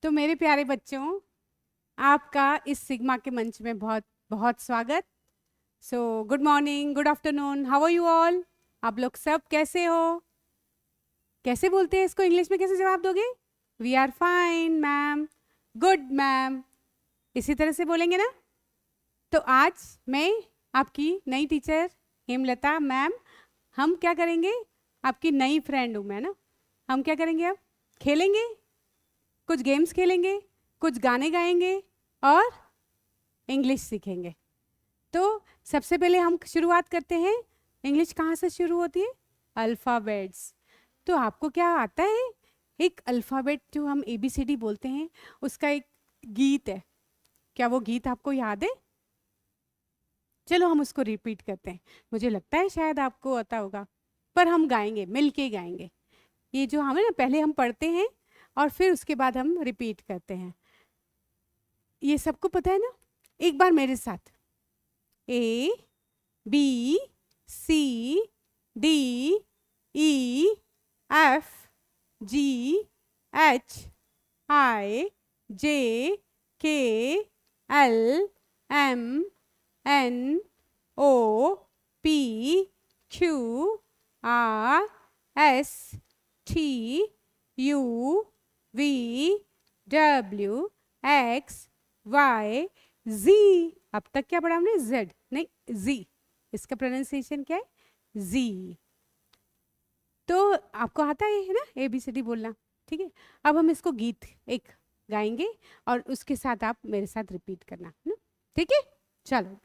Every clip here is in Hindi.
तो मेरे प्यारे बच्चों, आपका इस सिग्मा के मंच में बहुत बहुत स्वागत। So good morning, good afternoon, how are you all? आप लोग सब कैसे हो? कैसे बोलते हैं इसको इंग्लिश में, कैसे जवाब दोगे? We are fine ma'am, good ma'am, इसी तरह से बोलेंगे ना। तो आज मैं आपकी नई टीचर हेमलता मैम, हम क्या करेंगे, आपकी नई फ्रेंड हूँ मैं ना। हम क्या करेंगे, अब खेलेंगे, कुछ गेम्स खेलेंगे, कुछ गाने गाएंगे और इंग्लिश सीखेंगे। तो सबसे पहले हम शुरुआत करते हैं। इंग्लिश कहाँ से शुरू होती है? अल्फ़ाबेट्स। तो आपको क्या आता है? एक अल्फ़ाबेट जो हम ABCD बोलते हैं, उसका एक गीत है। क्या वो गीत आपको याद है? चलो हम उसको रिपीट करते हैं। मुझे लगता है शायद आपको आता होगा, पर हम गाएंगे, मिल के गाएंगे। ये जो हमें ना, पहले हम पढ़ते हैं और फिर उसके बाद हम रिपीट करते हैं। ये सबको पता है ना? एक बार मेरे साथ। ABCDEFGHIJKLMNOP, Q R S T U V W X Y Z। अब तक क्या पढ़ा हमने? Z नहीं, Z। इसका प्रोनाउंसिएशन क्या है? Z। तो आपको आता है ना ABCD बोलना? ठीक है। अब हम इसको गीत एक गाएंगे और उसके साथ आप मेरे साथ रिपीट करना है ना। ठीक है, चलो।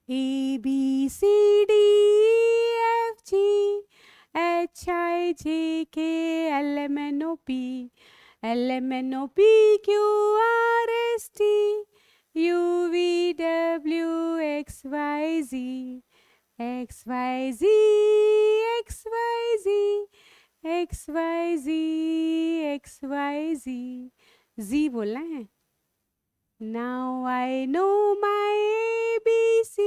ABCDEFGHIJKLMNOP, LMNOP, QRST, UVWXYZ, XYZ, XYZ, XYZ, XYZ। Z बोलना है। Now I know my ABC.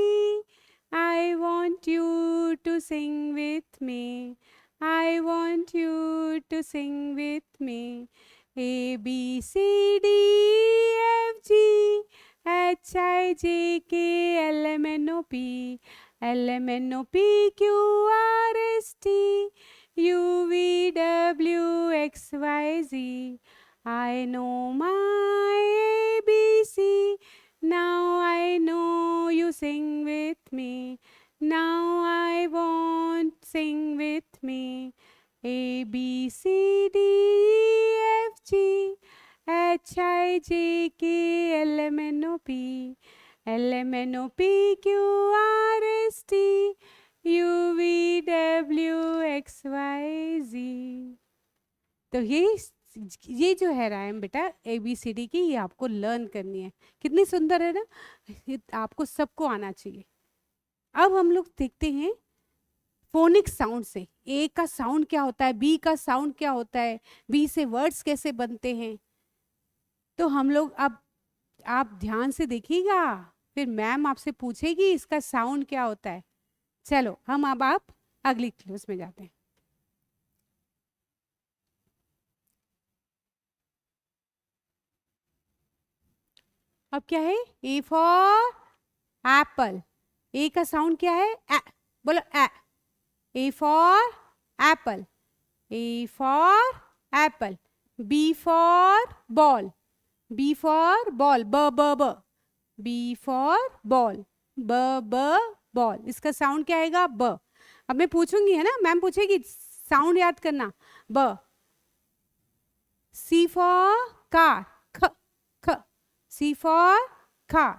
I want you to sing with me. I want you to sing with me. A B C D E F G H I J K L M N O P, L M N O P, Q R S T, U V W X Y Z. I know my ABC. Now I know you sing with me. Now I want sing with me. A B C D E F G H I J K L M N O P, L M N O P, Q R S T, U V W X Y Z। तो ये जो है राइम बेटा ABCD की, ये आपको लर्न करनी है। कितनी सुंदर है ना, ये आपको सबको आना चाहिए। अब हम लोग देखते हैं फोनिक साउंड से। A का साउंड क्या होता है, B का साउंड क्या होता है, B से वर्ड्स कैसे बनते हैं। तो हम लोग अब, आप ध्यान से देखिएगा, फिर मैम आपसे पूछेगी इसका साउंड क्या होता है। चलो हम अब आप अगली क्लास में जाते हैं। अब क्या है? A for Apple. A का साउंड क्या है? ए। बोलो ए। A for Apple, A for Apple. B for ball, B for ball, ब ब ब। B फॉर बॉल, ब ब बॉल। इसका साउंड क्या आएगा? ब। अब मैं पूछूंगी है ना, मैम पूछेगी, साउंड याद करना। ब। C फॉर कार, ख ख। C for car.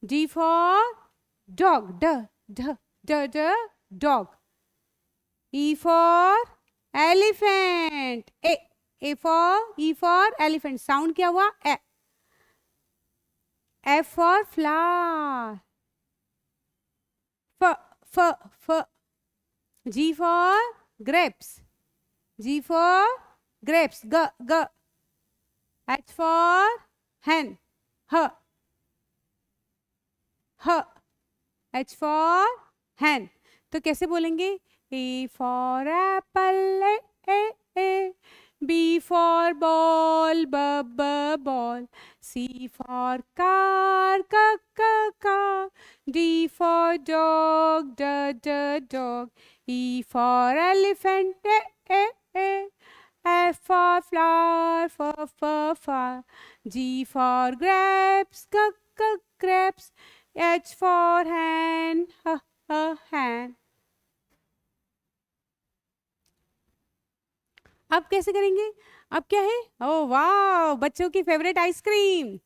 D for dog, ड ढ ड ड dog. E for elephant, E for elephant. Sound क्या हुआ? ए। F for flower, F F F. G for grapes, G for grapes, G G. H for hen, H H. H for hen. तो कैसे बोलेंगे? A for apple, A A A. B for ball, ball. C for car, car. D for dog, dog. E for elephant, eh. F for flower, flower. G for grapes, grapes. H for hand, hand. अब कैसे करेंगे? अब क्या है? ओह वाह, बच्चों की फेवरेट आइसक्रीम।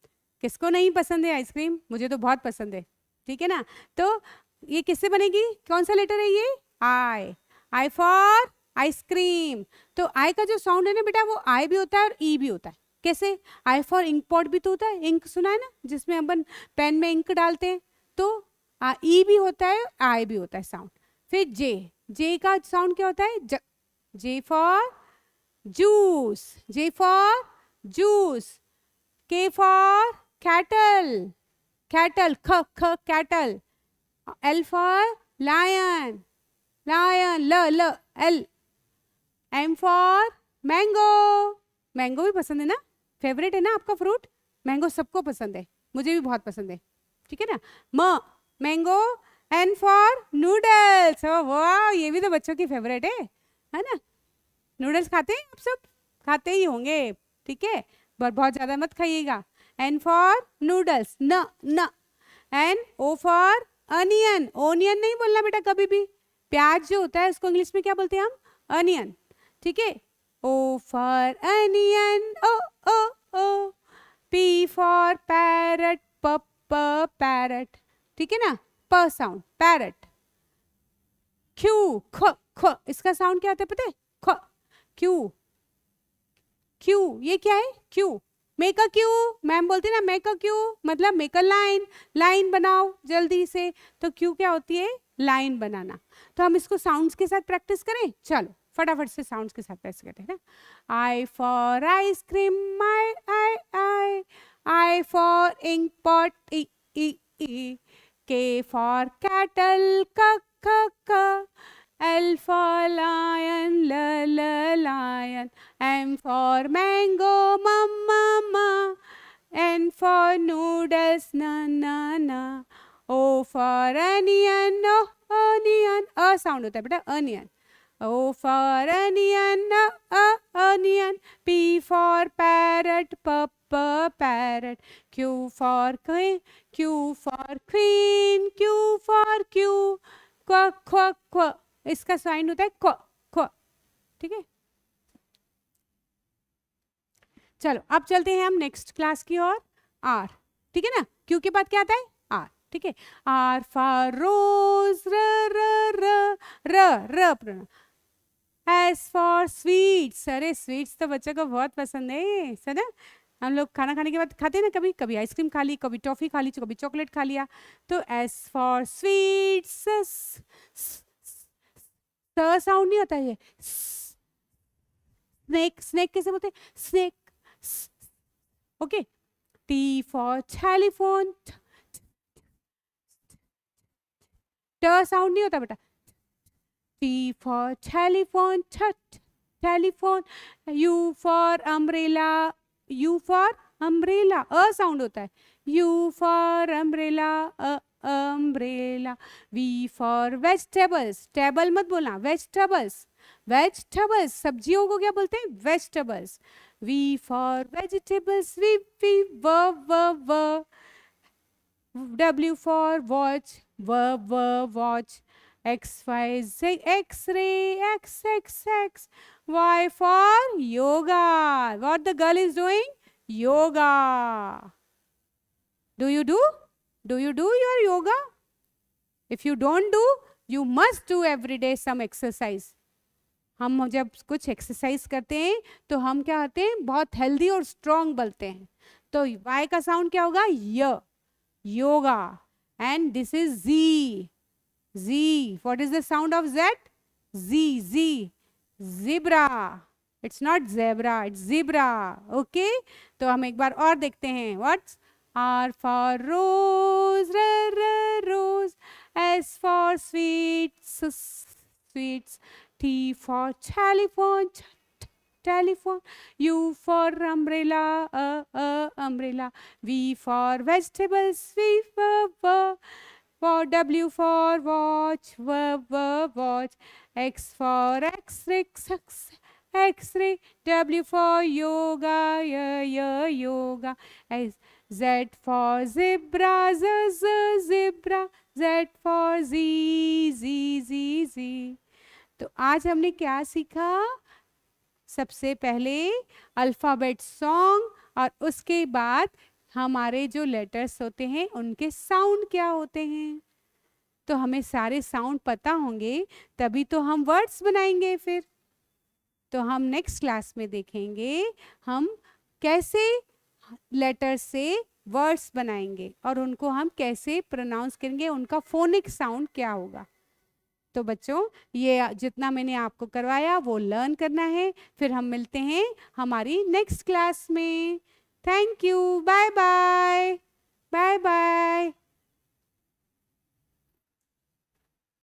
किसको नहीं पसंद है आइसक्रीम? मुझे तो बहुत पसंद है। ठीक है ना? तो ये किससे बनेगी? कौन सा लेटर है ये? आई। आई फॉर आइसक्रीम। तो आई का जो साउंड है ना बेटा, वो आई भी होता है और ई भी होता है। कैसे? आई फॉर इंक पॉट भी तो होता है, इंक सुना है ना, जिसमें अपन पेन में इंक डालते हैं। तो ई भी होता है, आई भी होता है साउंड। फिर जे, जे का साउंड क्या होता है? J for juice. J for juice. K for cattle. Cattle. Cattle. L for lion. Lion. L. M for mango. Mango भी पसंद है ना? फेवरेट है ना आपका फ्रूट? मैंगो सबको पसंद है, मुझे भी बहुत पसंद है। ठीक है ना? मैंगो। N for noodles. वाह, ये भी तो बच्चों की फेवरेट है ना? नूडल्स खाते हैं आप सब? खाते ही होंगे। ठीक है, पर बहुत ज़्यादा मत खाइएगा। एन फॉर नूडल्स, न। N O for onion. Onion नहीं बोलना बेटा कभी भी। प्याज जो होता है उसको इंग्लिश में क्या बोलते हैं हम? अनियन। ठीक है। O for onion, O. P for parrot, parrot. ठीक है ना? प साउंड, पैरट। क्यू, ख। इसका साउंड क्या होता है पता है? ख। क्यू, ये क्या है? Q. Make a Q, ma'am बोलती है ना, मेक अ क्यू मतलब मेक अ लाइन, लाइन बनाओ जल्दी से। तो क्यू क्या होती है? लाइन बनाना। तो हम इसको साउंड्स के साथ प्रैक्टिस करें। चलो फटाफट से साउंड्स के साथ प्रैक्टिस करते हैं ना। I for ice cream, I for ink pot, ई। के फॉर कैटल, क। L for lion, lion. M for mango, ma. N for noodles, na. O for onion, onion. Sound होता है बेटा, onion. O for onion, onion. P for parrot, parrot. Q for queen, Q for Q. Quack. इसका साइन होता है क्व। ठीक है, चलो अब चलते हैं हम नेक्स्ट क्लास की ओर। आर। ठीक है ना? क्यू के बाद क्या आता है? आर। ठीक है। आर फॉर रोज, र। S for sweets. अरे स्वीट्स तो बच्चों को बहुत पसंद है सर। हम लोग खाना खाने के बाद खाते हैं ना, कभी कभी आइसक्रीम खा ली, कभी टॉफी खा ली, कभी चॉकलेट खा लिया। तो एस फॉर स्वीट्स, साउंड नहीं होता है ये। स्नेक कैसे बोलते हैं? Snake. Okay. T for telephone, sound नहीं होता बेटा। T for telephone, telephone. U for umbrella, अ साउंड होता है। U for umbrella, umbrella. V for vegetables, table मत बोलना, वेजिटेबल्स। सब्जियों को क्या बोलते हैं? Vegetables. V for vegetables, V व। W for watch, watch. X, Y, Z, X-ray, X. Y for yoga. What the girl is doing? Yoga. Do you do? Do you do your yoga? If you don't do, you must do every day some exercise. हम जब कुछ एक्सरसाइज करते हैं तो हम क्या होते हैं? बहुत हेल्दी और स्ट्रॉन्ग बनते हैं। तो Y का साउंड क्या होगा? य, yoga. And this is Z. What is the sound of Z? Z. Zebra. It's not zebra, it's zebra. Okay? तो हम एक बार और देखते हैं. What's R for rose, rose. S for sweets. T for telephone. telephone. U for umbrella, umbrella. V for vegetables, V for W for watch, watch. X for X-ray, X-ray. W for yoga, yoga. Z for zebra, zebra. Z for Z. तो आज हमने क्या सीखा? सबसे पहले अल्फ़ाबेट सॉन्ग और उसके बाद हमारे जो लेटर्स होते हैं उनके साउंड क्या होते हैं. तो हमें सारे साउंड पता होंगे तभी तो हम वर्ड्स बनाएंगे. फिर तो हम नेक्स्ट क्लास में देखेंगे हम कैसे लेटर से वर्ड्स बनाएंगे और उनको हम कैसे प्रोनाउंस करेंगे, उनका फोनिक साउंड क्या होगा. तो बच्चों ये जितना मैंने आपको करवाया वो लर्न करना है. फिर हम मिलते हैं हमारी नेक्स्ट क्लास में. Thank you. Bye bye.